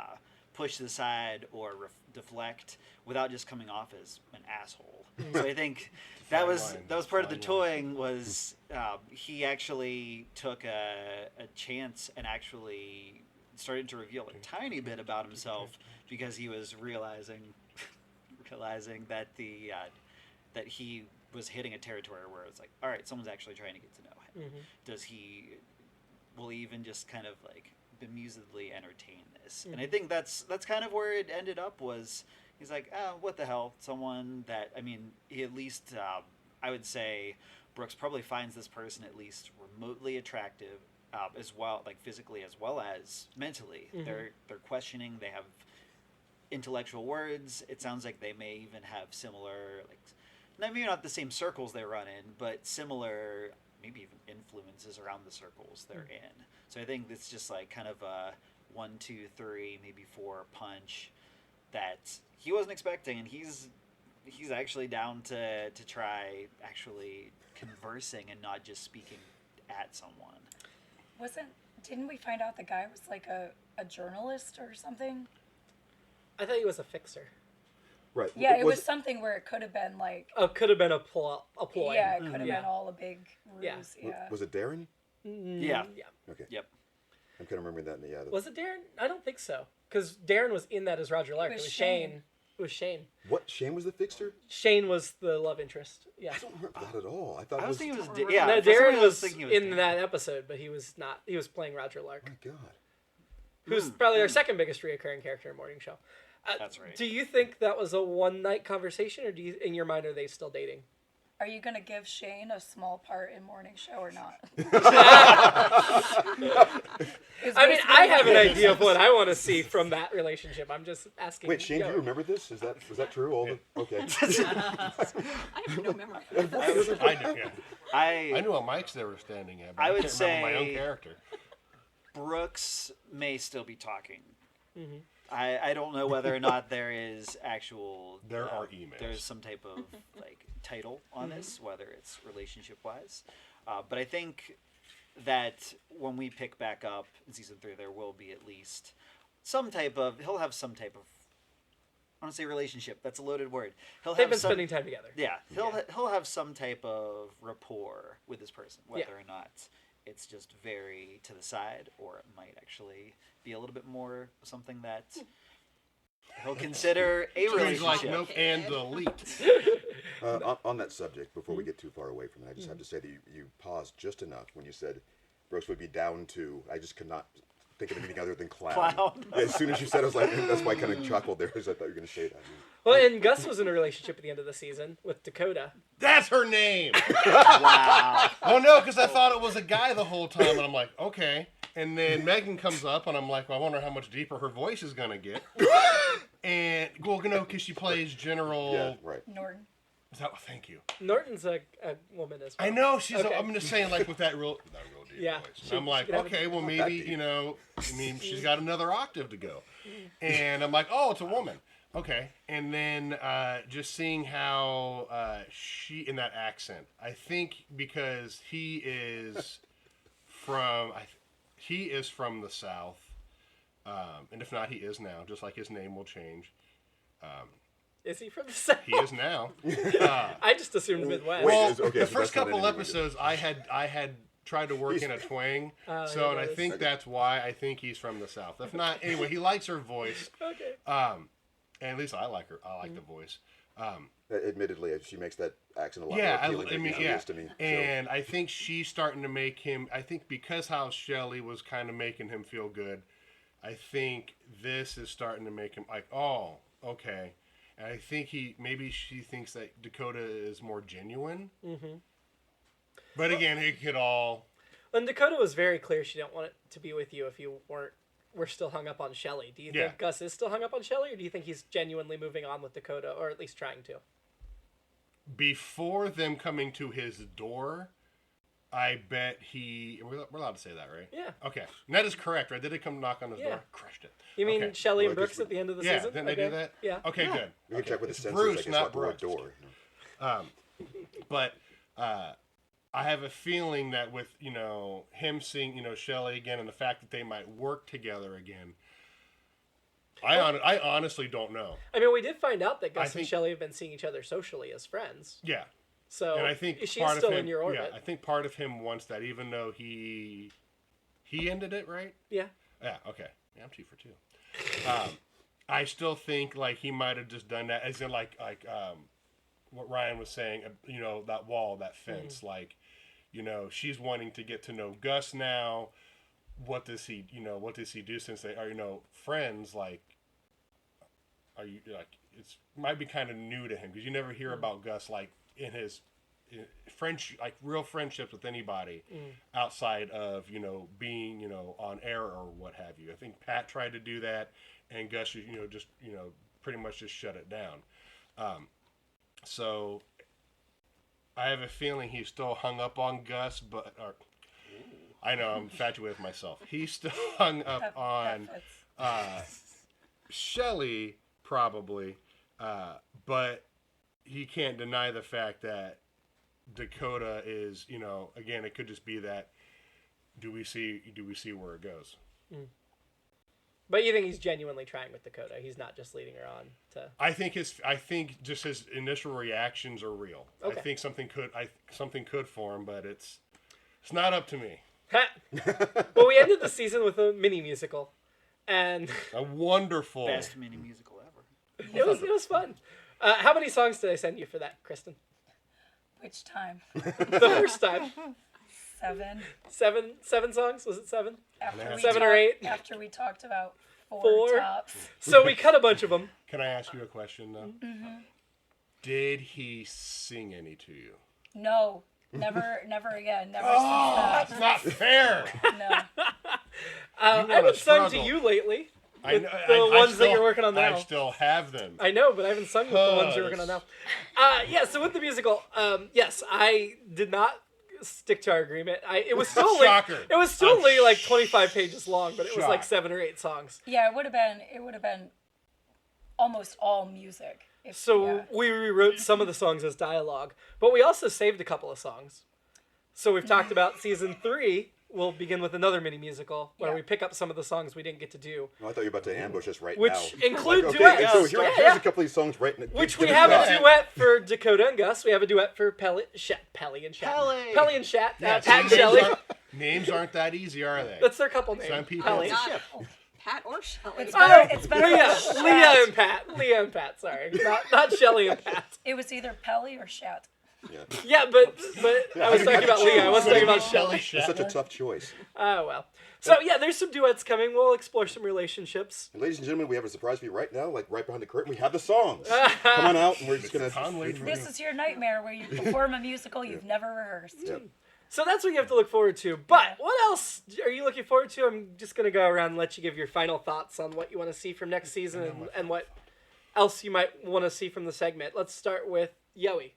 push to the side or deflect without just coming off as an asshole. So I think that was part of the toying was he actually took a chance and actually started to reveal a tiny bit about himself because he was realizing that that he was hitting a territory where it's like, all right, someone's actually trying to get to know him. Will he even just kind of like bemusedly entertain this? And I think that's kind of where it ended up was he's like, oh, what the hell? Someone that, I mean, he at least, I would say Brooks probably finds this person at least remotely attractive as well, like physically as well as mentally. They're questioning, they have intellectual words. It sounds like they may even have similar, like, maybe not the same circles they run in, but similar, maybe even influences around the circles they're in. So I think it's just like kind of a 1, 2, 3, maybe 4 punch that he wasn't expecting, and he's actually down to try actually conversing and not just speaking at someone. Didn't we find out the guy was like a journalist or something? I thought he was a fixer. Right. Yeah, it was something where it could have been like... Oh, could have been a ploy. Yeah, it could have been all a big ruse. Yeah. Yeah. Was it Darren? Yeah. Okay. Yep. I'm kind of remembering that. Yeah. Was it Darren? I don't think so. Because Darren was in that as Roger Lark. It was Shane. It was Shane. What? Shane was the fixer? Shane was the love interest. Yeah. I don't remember that at all. I thought I was thinking it was No, Darren was in that episode, but he was not. He was playing Roger Lark. Oh my God. Who's probably our second biggest reoccurring character in Morning Show. That's right. Do you think that was a one-night conversation, or do you, in your mind, are they still dating? Are you going to give Shane a small part in Morning Show or not? I mean, I have an idea of what I want to see from that relationship. I'm just asking. Wait, Shane, do you remember this? Was that true? Okay. I have no memory. I do. Yeah. I I knew what mics they were standing at. But I would can't remember my own say- character. Brooks may still be talking. I don't know whether or not there is actual. There are emails. There's some type of like title on this, whether it's relationship wise. But I think that when we pick back up in season 3, there will be at least some type of. He'll have some type of. I want to say relationship. That's a loaded word. They've been spending time together. Yeah, he'll have some type of rapport with this person, whether or not it's just very to the side, or it might actually be a little bit more something that he'll consider a He's relationship. like, nope, and delete. On that subject, before we get too far away from it, I just have to say that you paused just enough when you said Brooks would be down to. I just could not think of anything other than clown. Yeah, as soon as you said it, I was like, that's why I kind of chuckled there, because I thought you were going to say that. Well, and Gus was in a relationship at the end of the season with Dakota. That's her name. Wow. Oh no, because I thought it was a guy the whole time, and I'm like, okay. And then Megan comes up, and I'm like, well, I wonder how much deeper her voice is gonna get. And well, no, because she plays General. Yeah, right. Norton. Is that, thank you. Norton's a woman as well. I know she's. Okay. I'm just saying, like with that real deep Yeah, voice. And she- I'm like, she could have okay, a- well Not maybe that deep. you know, I mean, she's got another octave to go. And I'm like, oh, it's a woman. Okay, and then just seeing how she in that accent, I think because he is from the South, and if not, he is now. Just like his name will change. Is he from the South? He is now. I just assumed Midwest. Wait, Well, okay, the so first that's not couple anything we episodes, I had tried to work in a twang, Oh, so yeah, and I that is- think that's why I think he's from the South. If not, anyway, he likes her voice. Okay. And at least I like her. I like the voice. Admittedly, she makes that accent a lot Yeah, more appealing I mean, than it yeah. is to me. And I think she's starting to make him. I think because how Shelley was kind of making him feel good, I think this is starting to make him like, oh, okay. And I think she thinks that Dakota is more genuine. Mm-hmm. But again, it could all. And Dakota was very clear she didn't want it to be with you if you were still hung up on Shelley. Do you Yeah. think Gus is still hung up on Shelley, or do you think he's genuinely moving on with Dakota, or at least trying to? Before them coming to his door, I bet we're allowed to say that, right? Yeah. Okay. And that is correct, right? Did they come knock on his Yeah. door? Crushed it. You mean Okay. Shelley Well, and I Brooks guess at the end of the Yeah, season? didn't they do that? Yeah. Okay, good. We can check with the It's censors, Bruce, I guess, not what the word Brooks. door. But I have a feeling that with, him seeing, Shelley again and the fact that they might work together again, I honestly don't know. I mean, we did find out that Gus think- and Shelley have been seeing each other socially as friends. Yeah. So And I think she's part still of him, in your orbit. yeah, I think part of him wants that, even though he ended it, right? Yeah. Yeah, okay. Yeah, I'm 2 for 2. I still think like he might have just done that, as in like what Ryan was saying, that wall, that fence, like, she's wanting to get to know Gus now. What does he do since they are, friends? Like, are you like it's might be kind of new to him because you never hear about Gus like in his French, like real friendships with anybody outside of being on air or what have you. I think Pat tried to do that, and Gus just pretty much just shut it down. So I have a feeling he's still hung up on Gus, I know I'm infatuated with myself. He's still hung up on Shelley probably, but he can't deny the fact that Dakota is, again, it could just be that. Do we see where it goes? But you think he's genuinely trying with Dakota? He's not just leading her on to. I think just his initial reactions are real. Okay. I think something could form, but it's not up to me. Well, we ended the season with a mini musical, and A wonderful. Best mini musical ever. it was fun. How many songs did I send you for that, Kristen? Which time? The first time. 7. Seven songs? Was it 7? After we 7 or talked- 8? After we talked about 4 4. tops. So we cut a bunch of them. Can I ask you a question though? Mm-hmm. Did he sing any to you? No. Never again. Never That's since not fair. that. No. I wanna haven't sung to struggle. you lately. I With know, the ones that still- you're working on now. I still have them. I know, but I haven't sung with the ones you're working on now. Yeah, so with the musical, yes, I did not stick to our agreement. It was still Shocker. It was still only like 25 pages long, but it was like Shocked. 7 or 8 songs. Yeah, it would have been almost all music. If, So yeah. we rewrote some of the songs as dialogue, but we also saved a couple of songs. So we've talked about season 3. We'll begin with another mini musical where Yeah. we pick up some of the songs we didn't get to do, Oh, I thought you were about to ambush us right which now. include Okay, duets. and so here's Yeah. a couple of these songs right now. Which Give we it have a shot. duet for Dakota and Gus. We have a duet for Pelly and Shat. Pelly. Pelly and Shat. Yeah, Pat and see, Shelley. Names aren't that easy, are they? That's their couple name. Some people- Pelly. Not Pat or Shelley. It's Oh, better. It's better. Leah, than Leah Shat. and Pat. Leah and Pat. Sorry, not Shelley and Pat. It was either Pelly or Shat. Yeah. Yeah, but I was talking about Leah. I wasn't talking about Shelley Shelley. It's such a Shatner? tough choice. Oh well. So yeah, there's some duets coming. We'll explore some relationships. Uh, And ladies and gentlemen, we have a surprise for you right now, like right behind the curtain. We have the songs. Come on out, and we're just gonna. Conway for This is your nightmare where you perform a musical you've never rehearsed. Yep. So that's what you have to look forward to. But what else are you looking forward to? I'm just gonna go around and let you give your final thoughts on what you want to see from next season and what else you might want to see from the segment. Let's start with Yohe.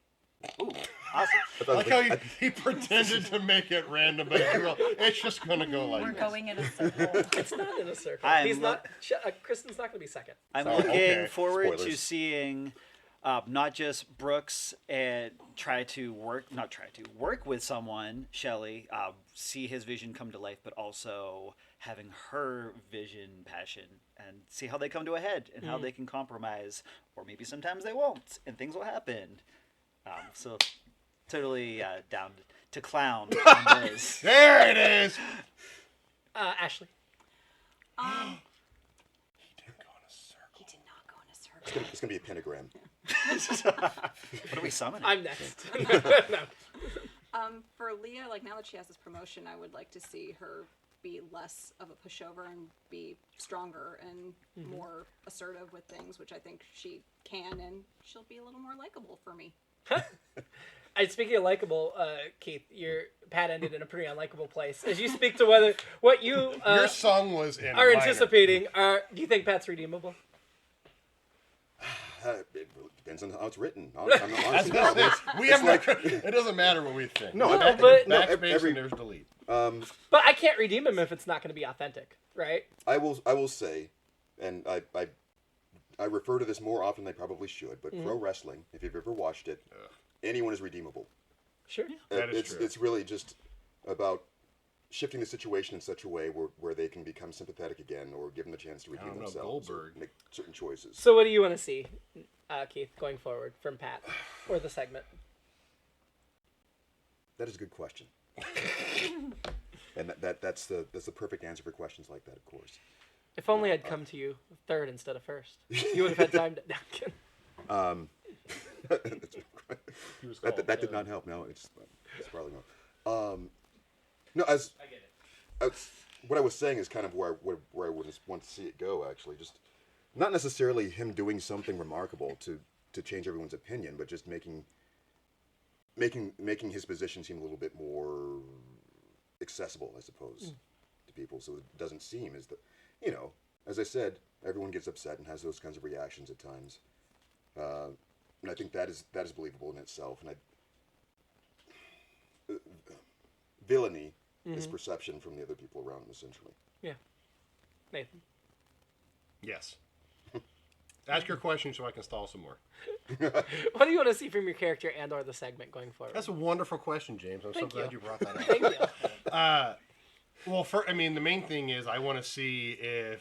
Awesome. I thought I like it how was he pretended to make it random, but it's just gonna go like We're this. going in a circle. It's not in a circle. I'm He's not. Kristen's not gonna be second. I'm Oh, looking okay. forward to Spoilers. seeing not just Brooks and work with someone, Shelley, see his vision come to life, but also having her vision, passion, and see how they come to a head and how they can compromise, or maybe sometimes they won't, and things will happen. So totally down to clown on this. There it is. Ashley. He did not go in a circle. it's gonna be a pentagram. What are we summoning? I'm next. No. For Leah, like now that she has this promotion, I would like to see her be less of a pushover and be stronger and more assertive with things, which I think she can, and she'll be a little more likable for me. Speaking of likable, Keith, your Pat ended in a pretty unlikable place. As you speak to what you Your song was in are minor. anticipating, do you think Pat's redeemable? It really depends on how it's written. I'm honestly, We have it doesn't matter what we think. No, Backspace every- and there's delete. But I can't redeem him if it's not going to be authentic, right? I will say, and I refer to this more often than I probably should, but pro wrestling, if you've ever watched it, anyone is redeemable. Sure. That is true. It's really just about shifting the situation in such a way where they can become sympathetic again, or give them the chance to redeem don't know, themselves, or Goldberg. make certain choices. So what do you want to see, Keith, going forward from Pat or the segment? That is a good question. And that's the perfect answer for questions like that, of course. If only I'd come to you third instead of first. You would have had time to... No, I'm kidding. That did not help. No, it's probably not. No, as I get it. what I was saying is kind of where I would want to see it go. Actually, just not necessarily him doing something remarkable to change everyone's opinion, but just making his position seem a little bit more accessible, I suppose, to people, so it doesn't seem as as I said, everyone gets upset and has those kinds of reactions at times, and I think that is believable in itself. And villainy is perception from the other people around him, essentially. Yeah. Nathan. Yes. Ask your question so I can stall some more. What do you want to see from your character and or the segment going forward? That's a wonderful question, James. I'm Thank so glad you. you brought that up. Thank you. Well, the main thing is I want to see if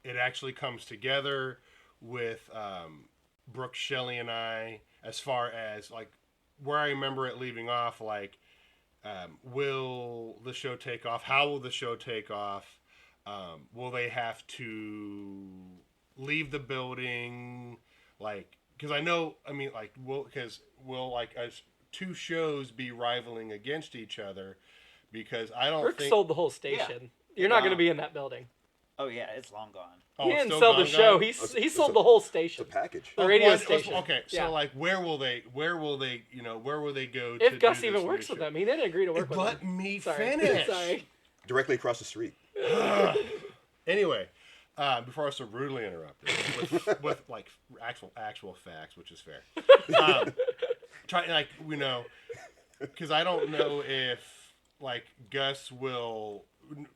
it actually comes together with Brooke, Shelley, and I, as far as like where I remember it leaving off. Like will the show take off? How will the show take off? Will they have to leave the building? Like, because will like two shows be rivaling against each other? Because I don't Brooks think sold the whole station. You're not going to be in that building. Oh yeah, it's long gone. Oh, He it's didn't still sell the gone, show. gone? He sold the whole station. The package. The radio What- station. Okay, so Yeah. like, where will they go? If to Gus do even this works new with show? them, he didn't agree to work with Let them. me Sorry. finish. Sorry. Directly across the street. Anyway, before I was so rudely interrupted with like actual facts, which is fair. Because I don't know if like Gus will,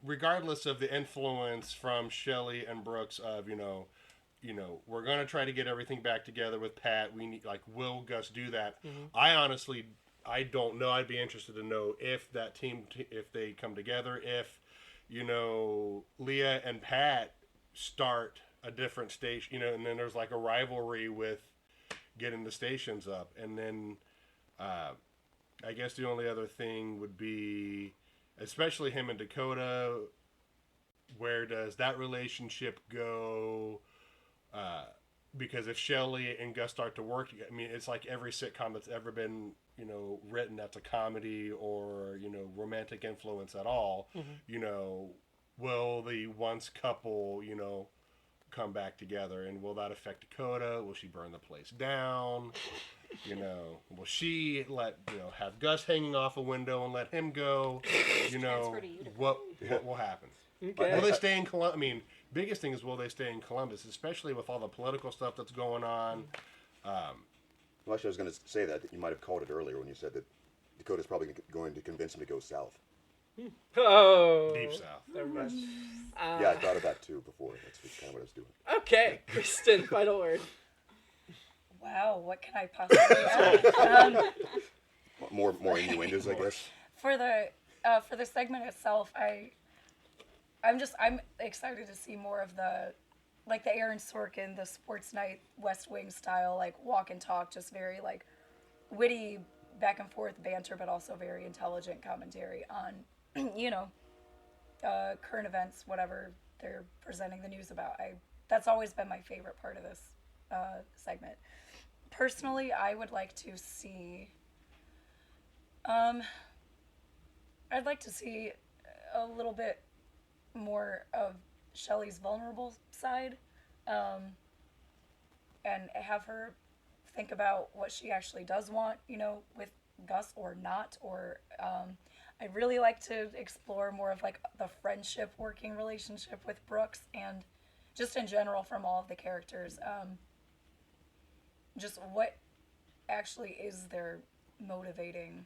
regardless of the influence from Shelley and Brooks of we're gonna try to get everything back together with Pat. We need will Gus do that? Mm-hmm. I don't know. I'd be interested to know if that team, if they come together, if Leah and Pat start a different station, and then there's like a rivalry with getting the stations up, and then I guess the only other thing would be, especially him and Dakota, where does that relationship go? Because if Shelley and Gus start to work, I mean, it's like every sitcom that's ever been, written that's a comedy or, romantic influence at all, will the once couple, come back together, and will that affect Dakota? Will she burn the place down? Will she have Gus hanging off a window and let him go? Transfer to Utica. What will happen? Okay. Will they stay in Columbus? I mean, biggest thing is, will they stay in Columbus, especially with all the political stuff that's going on? Well, actually, I was going to say that you might have called it earlier when you said that Dakota's probably going to convince him to go south. Oh. Deep South. Never mind. Yeah, I thought of that too before. That's kind of what I was doing. Okay, Kristin, final word. Wow, what can I possibly add? More innuendos, I guess. For the segment itself, I'm excited to see more of the Aaron Sorkin, the Sports Night West Wing style, like walk and talk, just very like witty back and forth banter, but also very intelligent commentary on current events, whatever they're presenting the news about. That's always been my favorite part of this segment. Personally, I would like to see I'd like to see a little bit more of Shelley's vulnerable side, and have her think about what she actually does want, with Gus or not, or I'd really like to explore more of like the friendship working relationship with Brooks, and just in general from all of the characters, just what actually is their motivating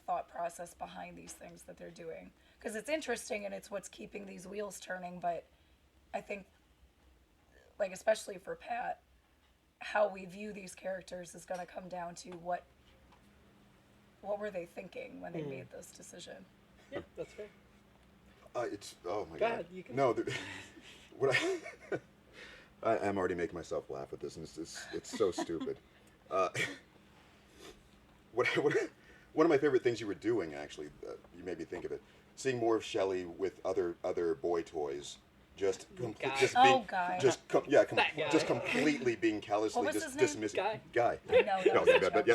thought process behind these things that they're doing, because it's interesting and it's what's keeping these wheels turning. But I think, like, especially for Pat, how we view these characters is going to come down to what were they thinking when they made this decision. Yeah, that's fair. It's oh my Go god. ahead, you can. No, what I'm already making myself laugh at this, and it's so stupid. One of my favorite things you were doing, actually, you made me think of it. Seeing more of Shelley with other boy toys, just completely being callously What was just his name? dismissing. Guy? No, but yeah.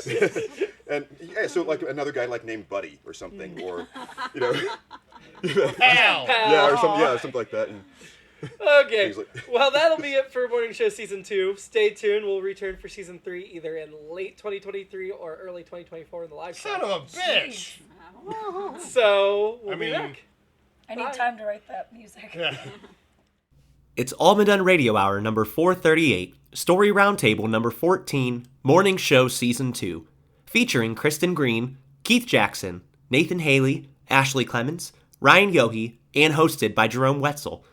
And yeah, so like another guy like named Buddy or something, or Pal! yeah, or something like that. And Okay. He's like- Well, that'll be it for Morning Show Season 2. Stay tuned. We'll return for Season 3 either in late 2023 or early 2024 in the live Son show. of a bitch! So, we'll I be mean- back. I need Bye. time to write that music. Yeah. It's All Been Done Radio Hour number 438, Story Roundtable number 14, Morning Show Season 2, featuring Kristin Green, Keith Jackson, Nathan Haley, Ashley Clements, Ryan Yohe, and hosted by Jerome Wetzel.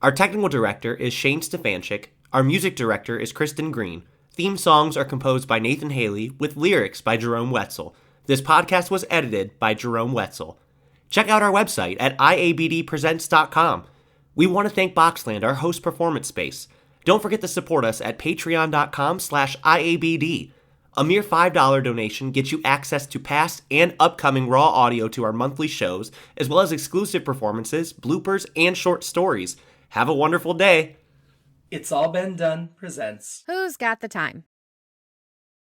Our technical director is Shane Stefanchik. Our music director is Kristin Green. Theme songs are composed by Nathan Haley with lyrics by Jerome Wetzel. This podcast was edited by Jerome Wetzel. Check out our website at iabdpresents.com. We want to thank Boxland, our host performance space. Don't forget to support us at patreon.com/IABD. A mere $5 donation gets you access to past and upcoming raw audio to our monthly shows, as well as exclusive performances, bloopers, and short stories. Have a wonderful day. It's All Been Done presents Who's Got the Time?